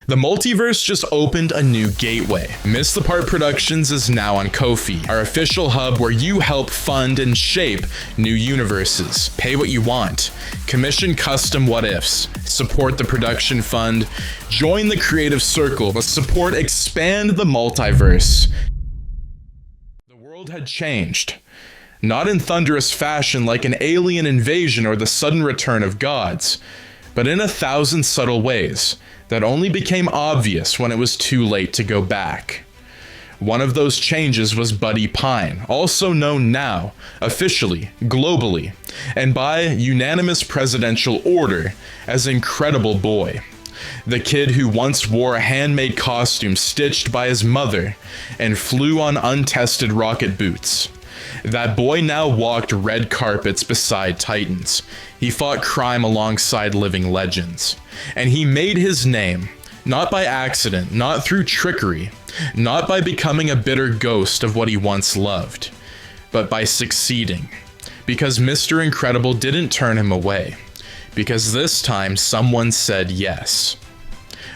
The multiverse just opened a new gateway. MissedThePart Productions is now on Ko-fi, our official hub where you help fund and shape new universes. Pay what you want, commission custom what-ifs, support the production fund, join the creative circle, support expand the multiverse. The world had changed. Not in thunderous fashion like an alien invasion or the sudden return of gods, but in 1,000 subtle ways that only became obvious when it was too late to go back. One of those changes was Buddy Pine, also known now, officially, globally, and by unanimous presidential order, as Incredible Boy. The kid who once wore a handmade costume stitched by his mother and flew on untested rocket boots. That boy now walked red carpets beside titans. He fought crime alongside living legends. And he made his name, not by accident, not through trickery, not by becoming a bitter ghost of what he once loved, but by succeeding. Because Mr. Incredible didn't turn him away. Because this time someone said yes.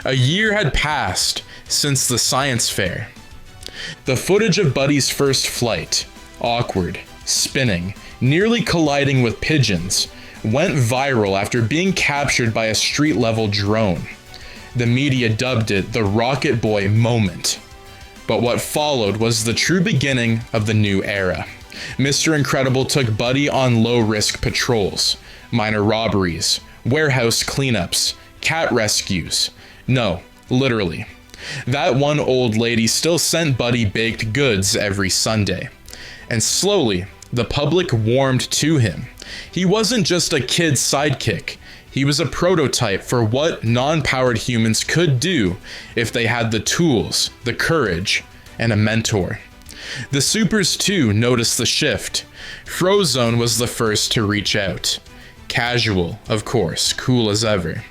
A year had passed since the science fair. The footage of Buddy's first flight, awkward, spinning, nearly colliding with pigeons, went viral after being captured by a street-level drone. The media dubbed it the Rocket Boy moment. But what followed was the true beginning of the new era. Mr. Incredible took Buddy on low-risk patrols, minor robberies, warehouse cleanups, cat rescues. No, literally. That one old lady still sent Buddy baked goods every Sunday. And slowly, the public warmed to him. He wasn't just a kid's sidekick. He was a prototype for what non-powered humans could do if they had the tools, the courage, and a mentor. The supers too noticed the shift. Frozone was the first to reach out. Casual, of course, cool as ever.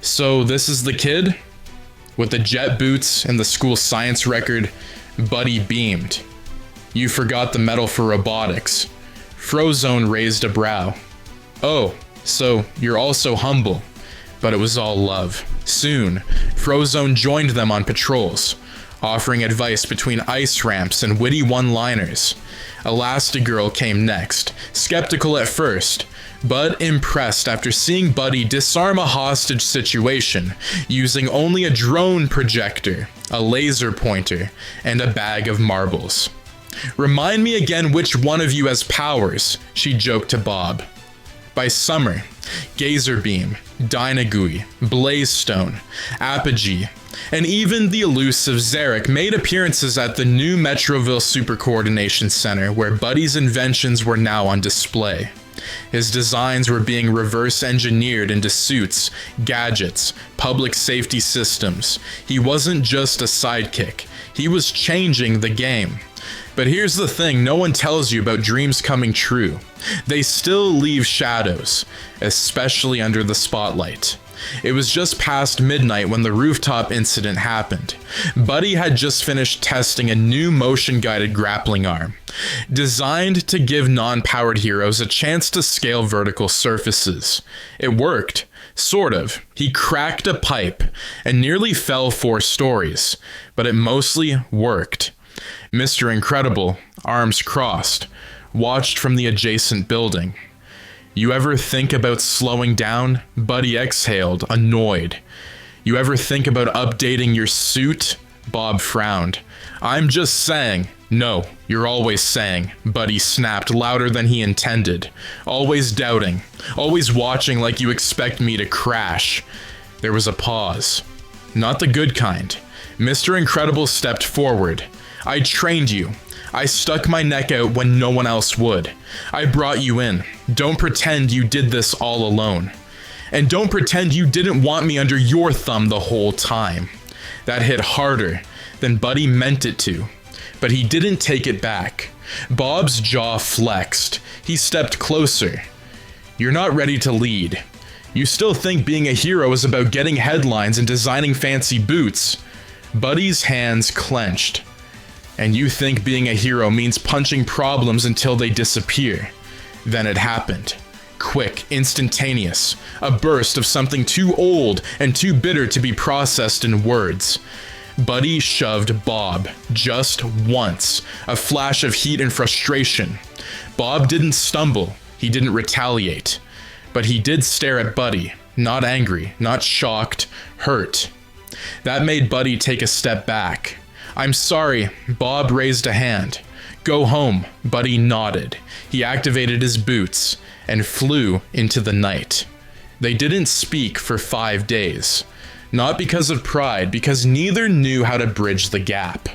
So this is the kid? With the jet boots and the school science record, Buddy beamed. You forgot the medal for robotics. Frozone raised a brow. Oh, so you're also humble. But it was all love. Soon, Frozone joined them on patrols, offering advice between ice ramps and witty one-liners. Elastigirl came next, skeptical at first, but impressed after seeing Buddy disarm a hostage situation using only a drone projector, a laser pointer, and a bag of marbles. Remind me again which one of you has powers, she joked to Bob. By summer, Gazer Beam, Dynagui, Blazestone, Apogee, and even the elusive Zarek made appearances at the new Metroville Super Coordination Center where Buddy's inventions were now on display. His designs were being reverse engineered into suits, gadgets, public safety systems. He wasn't just a sidekick, he was changing the game. But here's the thing no one tells you about dreams coming true. They still leave shadows, especially under the spotlight. It was just past midnight when the rooftop incident happened. Buddy had just finished testing a new motion-guided grappling arm, designed to give non-powered heroes a chance to scale vertical surfaces. It worked. Sort of. He cracked a pipe and nearly fell 4 stories, but it mostly worked. Mr. Incredible, arms crossed, watched from the adjacent building. You ever think about slowing down? Buddy exhaled, annoyed. You ever think about updating your suit? Bob frowned. I'm just saying. No, you're always saying, Buddy snapped louder than he intended. Always doubting. Always watching like you expect me to crash. There was a pause. Not the good kind. Mr. Incredible stepped forward. I trained you. I stuck my neck out when no one else would. I brought you in. Don't pretend you did this all alone. And don't pretend you didn't want me under your thumb the whole time. That hit harder than Buddy meant it to. But he didn't take it back. Bob's jaw flexed. He stepped closer. You're not ready to lead. You still think being a hero is about getting headlines and designing fancy boots. Buddy's hands clenched. And you think being a hero means punching problems until they disappear. Then it happened. Quick, instantaneous, a burst of something too old and too bitter to be processed in words. Buddy shoved Bob, just once, a flash of heat and frustration. Bob didn't stumble, he didn't retaliate, but he did stare at Buddy, not angry, not shocked, hurt. That made Buddy take a step back. "I'm sorry," Bob raised a hand. "Go home," Buddy nodded. He activated his boots and flew into the night. They didn't speak for 5 days. Not because of pride, because neither knew how to bridge the gap.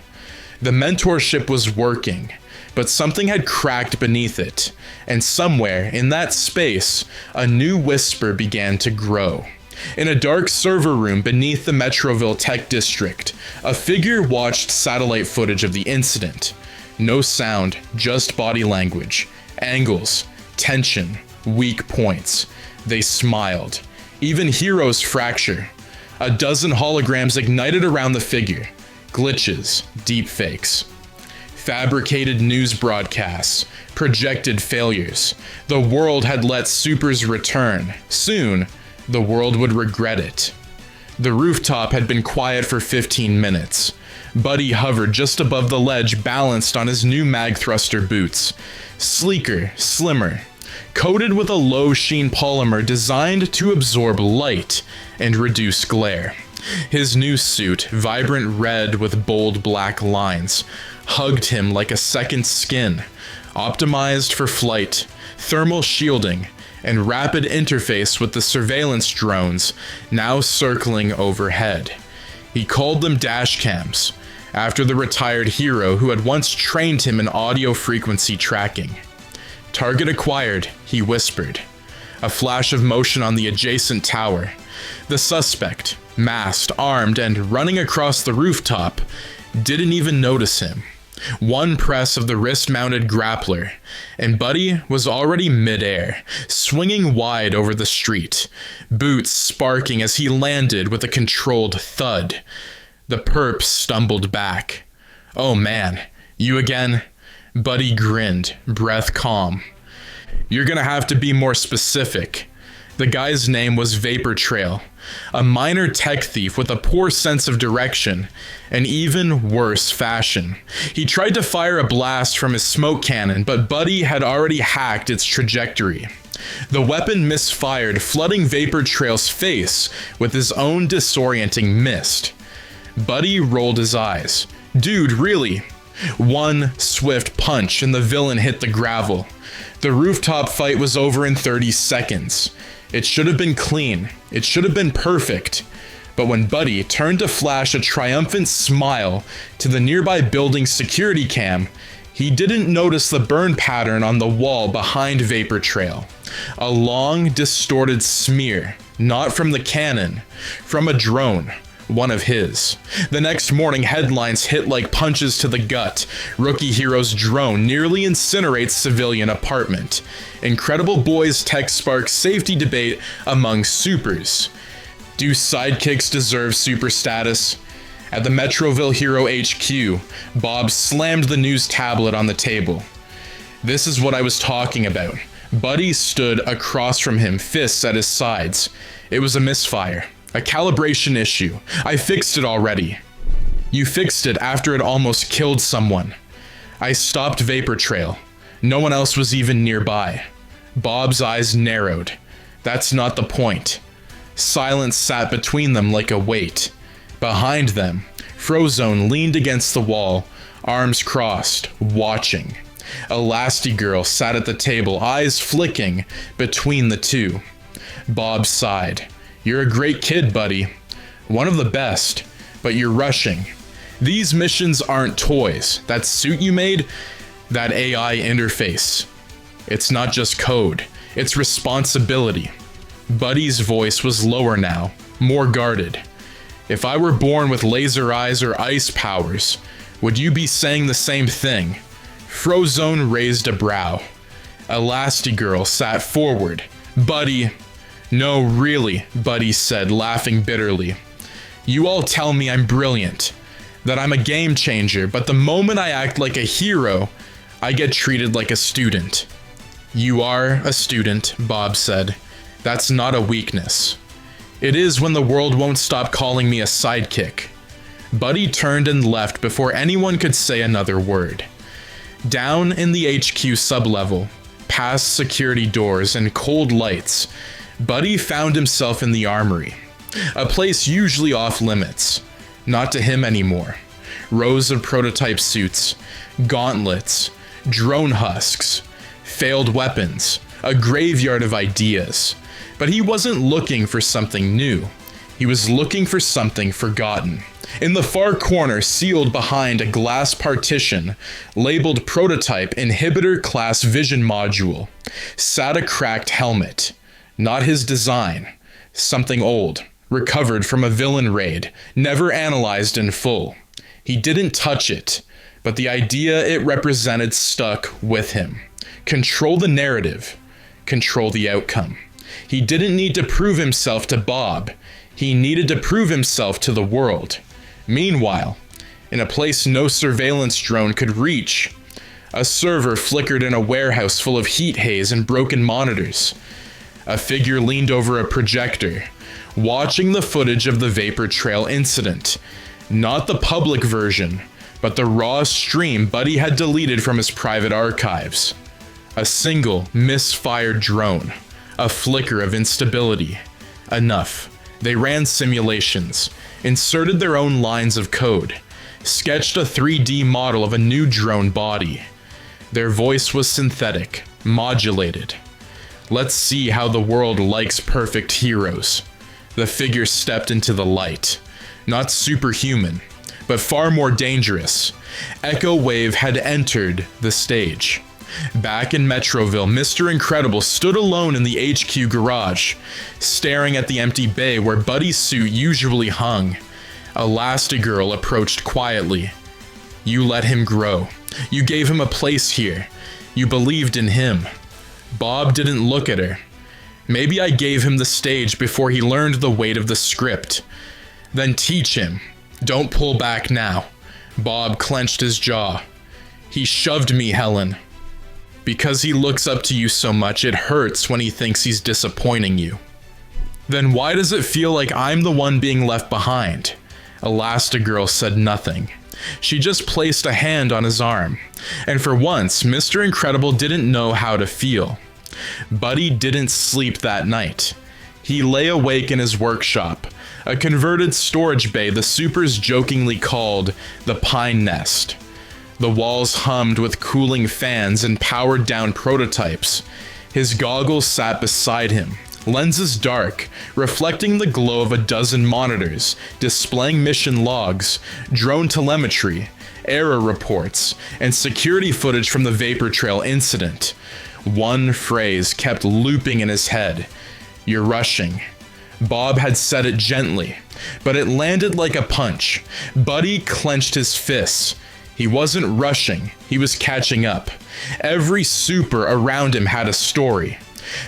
The mentorship was working, but something had cracked beneath it, and somewhere in that space, a new whisper began to grow. In a dark server room beneath the Metroville Tech District, a figure watched satellite footage of the incident. No sound, just body language, angles, tension, weak points. They smiled. Even heroes fracture. A dozen holograms ignited around the figure. Glitches, deepfakes. Fabricated news broadcasts, projected failures. The world had let supers return. Soon, the world would regret it. The rooftop had been quiet for 15 minutes. Buddy hovered just above the ledge, balanced on his new mag thruster boots. Sleeker, slimmer, coated with a low sheen polymer designed to absorb light and reduce glare. His new suit, vibrant red with bold black lines, hugged him like a second skin, optimized for flight, thermal shielding, and rapid interface with the surveillance drones now circling overhead. He called them dashcams, after the retired hero who had once trained him in audio frequency tracking. "Target acquired," he whispered. A flash of motion on the adjacent tower. The suspect, masked, armed, and running across the rooftop, didn't even notice him. One press of the wrist-mounted grappler, and Buddy was already midair, swinging wide over the street, boots sparking as he landed with a controlled thud. The perp stumbled back. "Oh man, you again?" Buddy grinned, breath calm. "You're gonna have to be more specific." The guy's name was Vapor Trail, a minor tech thief with a poor sense of direction, and even worse fashion. He tried to fire a blast from his smoke cannon, but Buddy had already hacked its trajectory. The weapon misfired, flooding Vapor Trail's face with his own disorienting mist. Buddy rolled his eyes. "Dude, really?" One swift punch and the villain hit the gravel. The rooftop fight was over in 30 seconds. It should have been clean. It should have been perfect. But when Buddy turned to flash a triumphant smile to the nearby building's security cam, he didn't notice the burn pattern on the wall behind Vapor Trail. A long, distorted smear, not from the cannon, from a drone. One of his. The next morning, headlines hit like punches to the gut. Rookie hero's drone nearly incinerates civilian apartment. Incredible Boys tech sparks safety debate among supers. Do sidekicks deserve super status? At the Metroville Hero HQ, Bob slammed the news tablet on the table. "This is what I was talking about." Buddy stood across from him, fists at his sides. "It was a misfire. A calibration issue. I fixed it already." "You fixed it after it almost killed someone." "I stopped Vapor Trail. No one else was even nearby." Bob's eyes narrowed. "That's not the point." Silence sat between them like a weight. Behind them, Frozone leaned against the wall, arms crossed, watching. Elastigirl sat at the table, eyes flicking between the two. Bob sighed. "You're a great kid, Buddy. One of the best, but you're rushing. These missions aren't toys. That suit you made, that AI interface. It's not just code, it's responsibility." Buddy's voice was lower now, more guarded. "If I were born with laser eyes or ice powers, would you be saying the same thing?" Frozone raised a brow. Elastigirl sat forward. "Buddy..." "No, really," Buddy said, laughing bitterly. "You all tell me I'm brilliant, that I'm a game changer, but the moment I act like a hero, I get treated like a student." "You are a student," Bob said. "That's not a weakness. It is when the world won't stop calling me a sidekick." Buddy turned and left before anyone could say another word. Down in the HQ sublevel, past security doors and cold lights, Buddy found himself in the armory, a place usually off limits. Not to him anymore. Rows of prototype suits, gauntlets, drone husks, failed weapons, a graveyard of ideas. But he wasn't looking for something new. He was looking for something forgotten. In the far corner, sealed behind a glass partition, labeled Prototype Inhibitor Class Vision Module, sat a cracked helmet. Not his design. Something old, recovered from a villain raid, never analyzed in full. He didn't touch it, but the idea it represented stuck with him. Control the narrative. Control the outcome. He didn't need to prove himself to Bob. He needed to prove himself to the world. Meanwhile, in a place no surveillance drone could reach, a server flickered in a warehouse full of heat haze and broken monitors. A figure leaned over a projector, watching the footage of the Vapor Trail incident. Not the public version, but the raw stream Buddy had deleted from his private archives. A single misfired drone, a flicker of instability. Enough. They ran simulations, inserted their own lines of code, sketched a 3D model of a new drone body. Their voice was synthetic, modulated. "Let's see how the world likes perfect heroes." The figure stepped into the light. Not superhuman, but far more dangerous. Echo Wave had entered the stage. Back in Metroville, Mr. Incredible stood alone in the HQ garage, staring at the empty bay where Buddy's suit usually hung. Elastigirl approached quietly. "You let him grow. You gave him a place here. You believed in him." Bob didn't look at her. "Maybe I gave him the stage before he learned the weight of the script. Then teach him. Don't pull back now." Bob clenched his jaw. "He shoved me, Helen. Because he looks up to you so much, it hurts when he thinks he's disappointing you." "Then why does it feel like I'm the one being left behind?" Elastigirl said nothing. She just placed a hand on his arm. And for once, Mr. Incredible didn't know how to feel. Buddy didn't sleep that night. He lay awake in his workshop, a converted storage bay the supers jokingly called the Pine Nest. The walls hummed with cooling fans and powered-down prototypes. His goggles sat beside him, lenses dark, reflecting the glow of a dozen monitors, displaying mission logs, drone telemetry, error reports, and security footage from the Vapor Trail incident. One phrase kept looping in his head. "You're rushing." Bob had said it gently, but it landed like a punch. Buddy clenched his fists. He wasn't rushing, he was catching up. Every super around him had a story.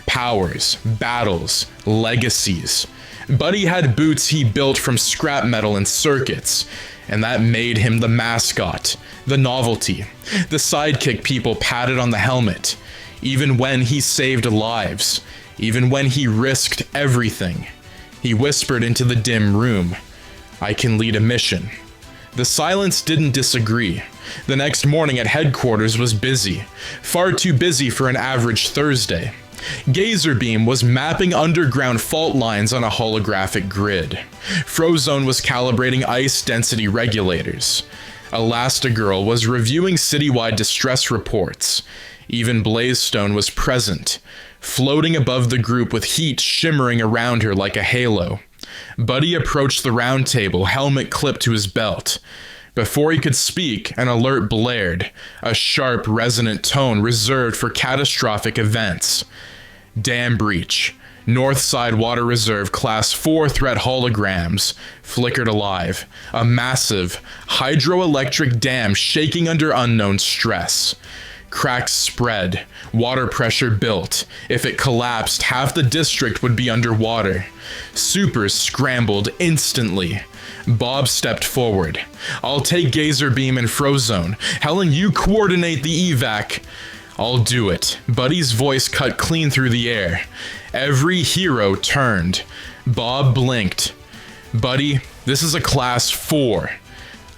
Powers, battles, legacies. Buddy had boots he built from scrap metal and circuits, and that made him the mascot, the novelty, the sidekick people patted on the helmet, even when he saved lives, even when he risked everything. He whispered into the dim room, "I can lead a mission." The silence didn't disagree. The next morning at headquarters was busy, far too busy for an average Thursday. Gazerbeam was mapping underground fault lines on a holographic grid. Frozone was calibrating ice density regulators. Elastigirl was reviewing citywide distress reports. Even Blazestone was present, floating above the group with heat shimmering around her like a halo. Buddy approached the round table, helmet clipped to his belt. Before he could speak, an alert blared, a sharp, resonant tone reserved for catastrophic events. Dam breach. Northside Water Reserve Class 4 threat holograms flickered alive. A massive, hydroelectric dam shaking under unknown stress. Cracks spread. Water pressure built. If it collapsed, half the district would be underwater. Supers scrambled instantly. Bob stepped forward. "I'll take Gazerbeam and Frozone. Helen, you coordinate the evac." I'll do it. Buddy's voice cut clean through the air. Every hero turned. Bob blinked. Buddy, this is a class 4.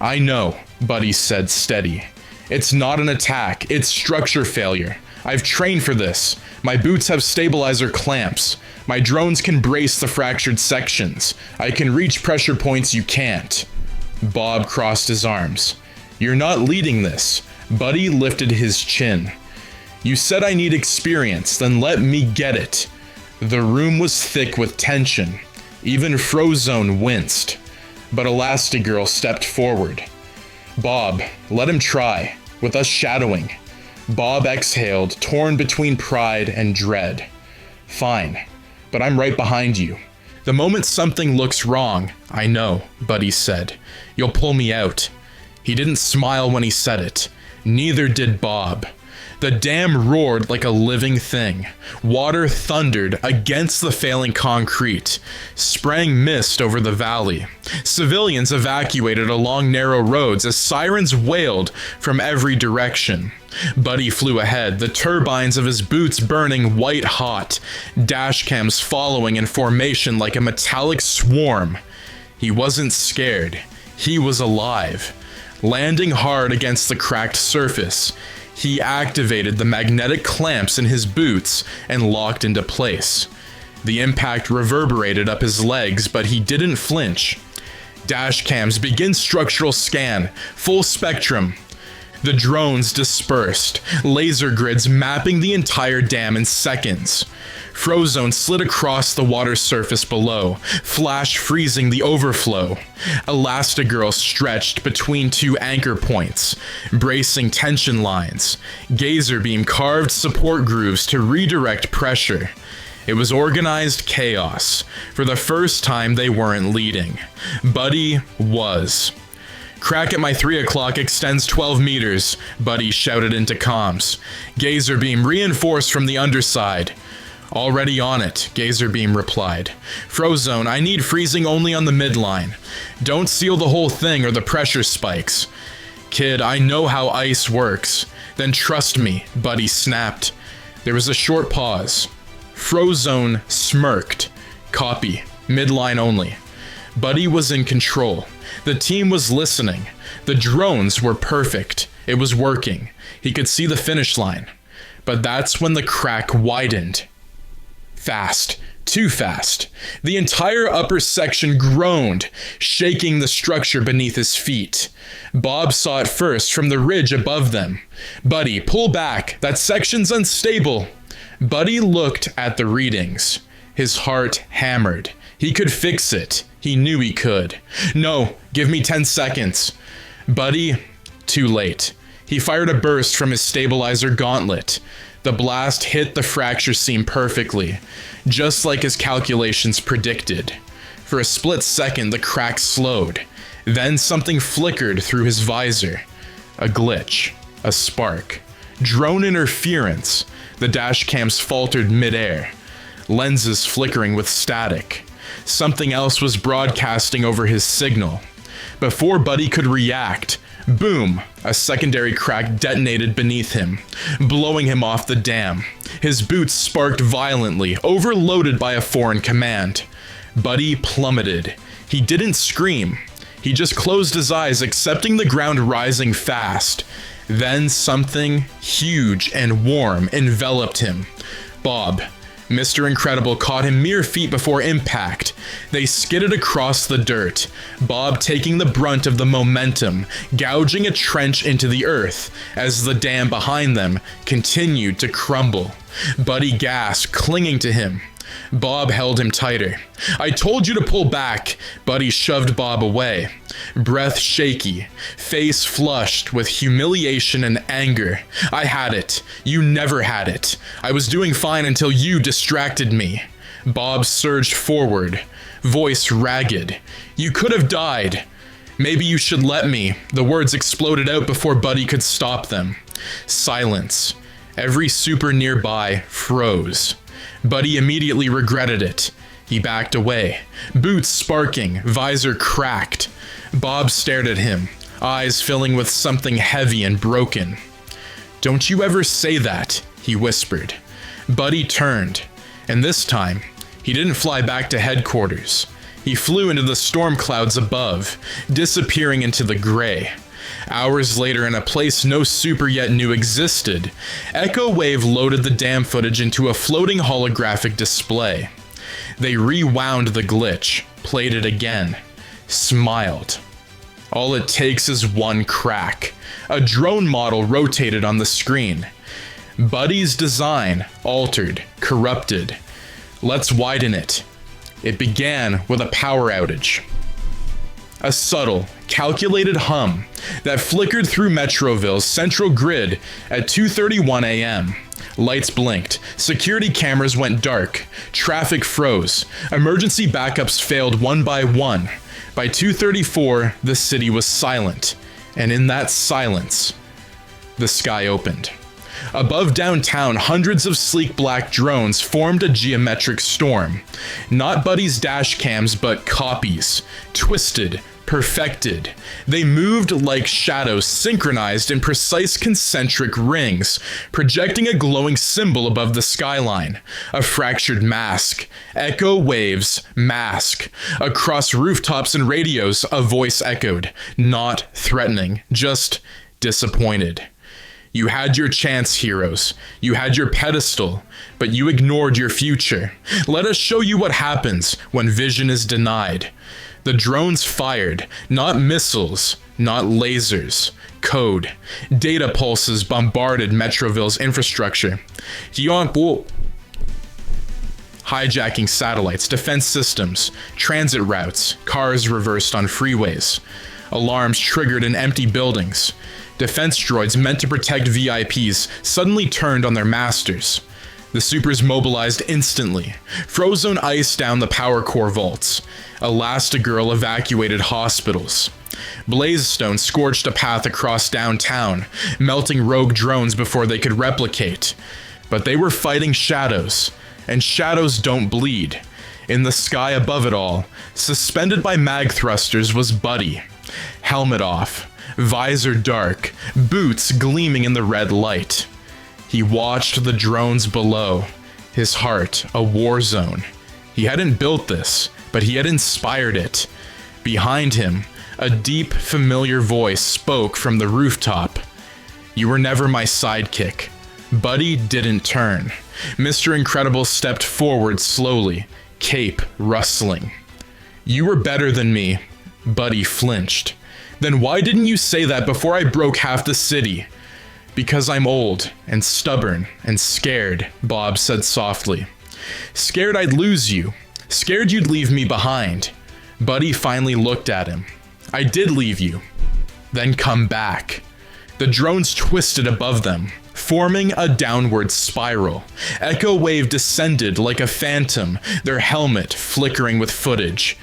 I know, Buddy said steady. It's not an attack, it's structure failure. I've trained for this. My boots have stabilizer clamps. My drones can brace the fractured sections. I can reach pressure points you can't. Bob crossed his arms. You're not leading this. Buddy lifted his chin. You said I need experience, then let me get it. The room was thick with tension. Even Frozone winced. But Elastigirl stepped forward. Bob, let him try, with us shadowing. Bob exhaled, torn between pride and dread. Fine, but I'm right behind you. The moment something looks wrong, I know, Buddy said. You'll pull me out. He didn't smile when he said it. Neither did Bob. The dam roared like a living thing. Water thundered against the failing concrete, spraying mist over the valley. Civilians evacuated along narrow roads as sirens wailed from every direction. Buddy flew ahead, the turbines of his boots burning white hot, dashcams following in formation like a metallic swarm. He wasn't scared. He was alive. Landing hard against the cracked surface, he activated the magnetic clamps in his boots and locked into place. The impact reverberated up his legs, but he didn't flinch. Dashcams begin structural scan, full spectrum. The drones dispersed, laser grids mapping the entire dam in seconds. Frozone slid across the water surface below, flash freezing the overflow. Elastigirl stretched between 2 anchor points, bracing tension lines. Gazer beam carved support grooves to redirect pressure. It was organized chaos. For the first time, they weren't leading. Buddy was. Crack at my 3 o'clock extends 12 meters, Buddy shouted into comms. Gazer beam reinforced from the underside. Already on it, Gazer beam replied. Frozone, I need freezing only on the midline. Don't seal the whole thing or the pressure spikes. Kid, I know how ice works. Then trust me, Buddy snapped. There was a short pause. Frozone smirked. Copy, midline only. Buddy was in control. The team was listening. The drones were perfect. It was working. He could see the finish line. But that's when the crack widened. Fast. Too fast. The entire upper section groaned, shaking the structure beneath his feet. Bob saw it first from the ridge above them. Buddy, pull back. That section's unstable. Buddy looked at the readings. His heart hammered. He could fix it. He knew he could. No, give me 10 seconds. Buddy, too late. He fired a burst from his stabilizer gauntlet. The blast hit the fracture seam perfectly, just like his calculations predicted. For a split second, the crack slowed. Then something flickered through his visor. A glitch. A spark. Drone interference. The dashcams faltered midair. Lenses flickering with static. Something else was broadcasting over his signal. Before Buddy could react, boom, a secondary crack detonated beneath him, blowing him off the dam. His boots sparked violently, overloaded by a foreign command. Buddy plummeted. He didn't scream. He just closed his eyes, accepting the ground rising fast. Then something huge and warm enveloped him. Bob, Mr. Incredible caught him mere feet before impact. They skidded across the dirt, Bob taking the brunt of the momentum, gouging a trench into the earth as the dam behind them continued to crumble. Buddy gasped, clinging to him. Bob held him tighter. I told you to pull back. Buddy shoved Bob away. Breath shaky, face flushed with humiliation and anger. I had it. You never had it. I was doing fine until you distracted me. Bob surged forward, voice ragged. You could have died. Maybe you should let me. The words exploded out before Buddy could stop them. Silence. Every super nearby froze. Buddy immediately regretted it. He backed away, boots sparking, visor cracked. Bob stared at him, eyes filling with something heavy and broken. "Don't you ever say that," he whispered. Buddy turned, and this time, he didn't fly back to headquarters. He flew into the storm clouds above, disappearing into the gray. Hours later, in a place no super yet knew existed, Echo Wave loaded the dam footage into a floating holographic display. They rewound the glitch, played it again, smiled. All it takes is one crack. A drone model rotated on the screen. Buddy's design altered, corrupted. Let's widen it. It began with a power outage. A subtle, calculated hum that flickered through Metroville's central grid at 2:31 a.m. Lights blinked, security cameras went dark, traffic froze, emergency backups failed one by one. By 2:34, the city was silent, and in that silence, the sky opened. Above downtown, hundreds of sleek black drones formed a geometric storm. Not Buddy's dash cams, but copies. Twisted, perfected. They moved like shadows synchronized in precise concentric rings, projecting a glowing symbol above the skyline. A fractured mask. Echo Wave's mask. Across rooftops and radios, a voice echoed. Not threatening, just disappointed. You had your chance, heroes. You had your pedestal, but you ignored your future. Let us show you what happens when vision is denied. The drones fired, not missiles, not lasers. Code. Data pulses bombarded Metroville's infrastructure. Hijacking satellites, defense systems, transit routes, cars reversed on freeways. Alarms triggered in empty buildings. Defense droids meant to protect VIPs suddenly turned on their masters. The supers mobilized instantly. Frozone iced down the power core vaults. Elastigirl evacuated hospitals. Blazestone scorched a path across downtown, melting rogue drones before they could replicate. But they were fighting shadows, and shadows don't bleed. In the sky above it all, suspended by mag thrusters, was Buddy. Helmet off. Visor dark, boots gleaming in the red light. He watched the drones below, his heart a war zone. He hadn't built this, but he had inspired it. Behind him, a deep, familiar voice spoke from the rooftop. "You were never my sidekick." Buddy didn't turn. Mr. Incredible stepped forward slowly, cape rustling. "You were better than me." Buddy flinched. "Then why didn't you say that before I broke half the city?" "Because I'm old and stubborn and scared," Bob said softly. "Scared I'd lose you. Scared you'd leave me behind." Buddy finally looked at him. "I did leave you. Then come back." The drones twisted above them, forming a downward spiral. Echo Wave descended like a phantom, their helmet flickering with footage.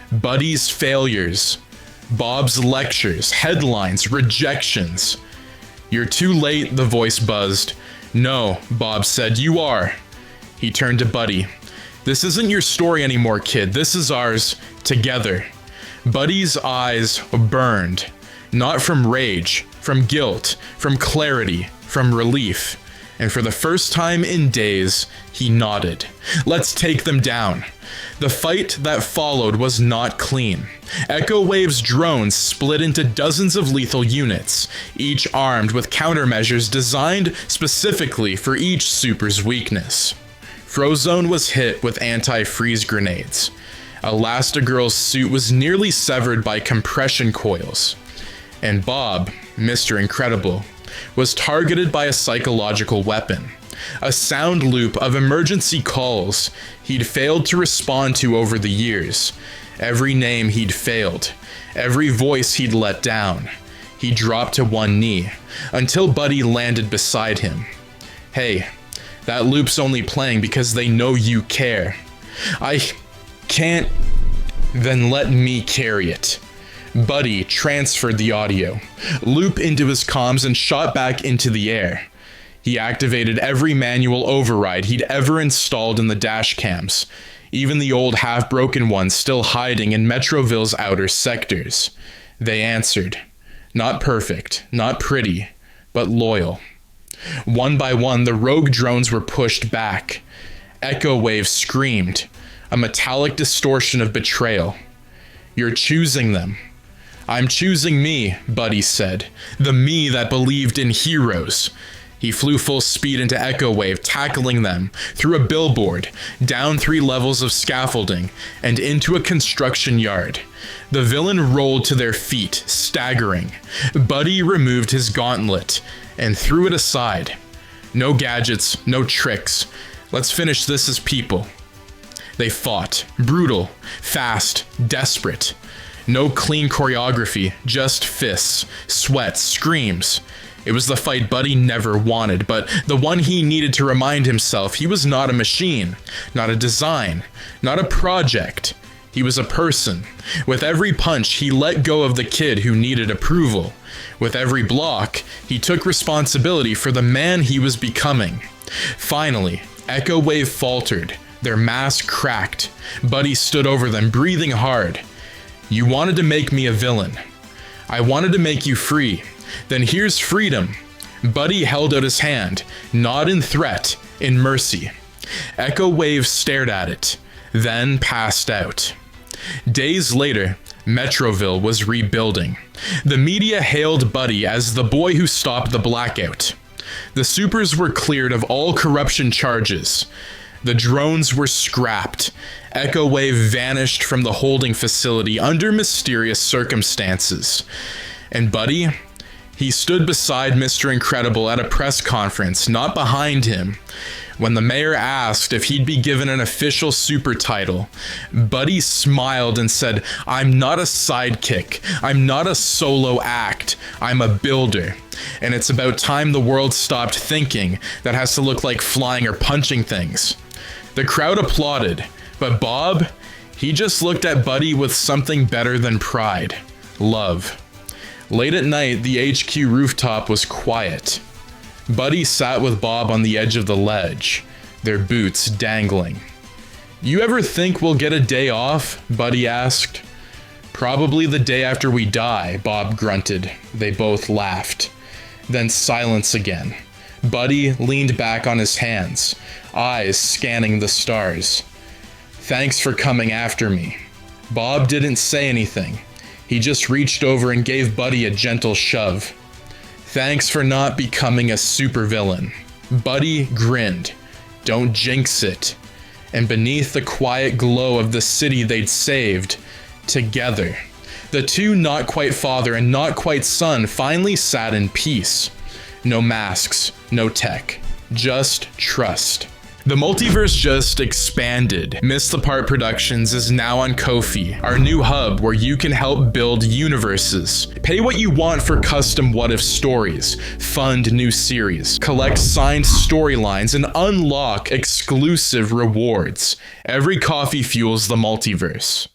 Buddy's failures. Bob's lectures, headlines, rejections. "You're too late," the voice buzzed. "No," Bob said, "you are." He turned to Buddy. "This isn't your story anymore, kid. This is ours, together." Buddy's eyes burned. Not from rage, from guilt, from clarity, from relief. And for the first time in days, he nodded. "Let's take them down." The fight that followed was not clean. Echo Wave's drones split into dozens of lethal units, each armed with countermeasures designed specifically for each super's weakness. Frozone was hit with anti-freeze grenades. Elastigirl's suit was nearly severed by compression coils. And Bob, Mr. Incredible, was targeted by a psychological weapon. A sound loop of emergency calls he'd failed to respond to over the years. Every name he'd failed. Every voice he'd let down. He dropped to one knee, until Buddy landed beside him. "Hey, that loop's only playing because they know you care." "I can't." "Then let me carry it." Buddy transferred the audio, loop into his comms, and shot back into the air. He activated every manual override he'd ever installed in the dash cams, even the old half-broken ones still hiding in Metroville's outer sectors. They answered. Not perfect, not pretty, but loyal. One by one, the rogue drones were pushed back. Echo waves screamed, a metallic distortion of betrayal. You're choosing them. I'm choosing me, Buddy said. The me that believed in heroes. He flew full speed into Echo Wave, tackling them, through a billboard, down 3 levels of scaffolding, and into a construction yard. The villain rolled to their feet, staggering. Buddy removed his gauntlet and threw it aside. No gadgets, no tricks. Let's finish this as people. They fought, brutal, fast, desperate. No clean choreography, just fists, sweat, screams. It was the fight Buddy never wanted, but the one he needed to remind himself he was not a machine, not a design, not a project. He was a person. With every punch, he let go of the kid who needed approval. With every block, he took responsibility for the man he was becoming. Finally, Echo Wave faltered. Their mask cracked. Buddy stood over them, breathing hard. You wanted to make me a villain. I wanted to make you free. Then here's freedom. Buddy held out his hand, not in threat, in mercy. Echo Wave stared at it, then passed out. Days later, Metroville was rebuilding. The media hailed Buddy as the boy who stopped the blackout. The supers were cleared of all corruption charges. The drones were scrapped. Echo Wave vanished from the holding facility under mysterious circumstances. And Buddy? He stood beside Mr. Incredible at a press conference, not behind him. When the mayor asked if he'd be given an official super title, Buddy smiled and said, I'm not a sidekick. I'm not a solo act. I'm a builder. And it's about time the world stopped thinking that has to look like flying or punching things. The crowd applauded, but Bob, he just looked at Buddy with something better than pride. Love. Late at night, the HQ rooftop was quiet. Buddy sat with Bob on the edge of the ledge, their boots dangling. You ever think we'll get a day off? Buddy asked. Probably the day after we die, Bob grunted. They both laughed. Then silence again. Buddy leaned back on his hands, eyes scanning the stars. Thanks for coming after me. Bob didn't say anything. He just reached over and gave Buddy a gentle shove. Thanks for not becoming a supervillain. Buddy grinned. Don't jinx it. And beneath the quiet glow of the city they'd saved, together, the two not quite father and not quite son finally sat in peace. No masks, no tech, just trust. The multiverse just expanded. MissedThePart Productions is now on Ko-fi, our new hub where you can help build universes. Pay what you want for custom what-if stories, fund new series, collect signed storylines, and unlock exclusive rewards. Every coffee fuels the multiverse.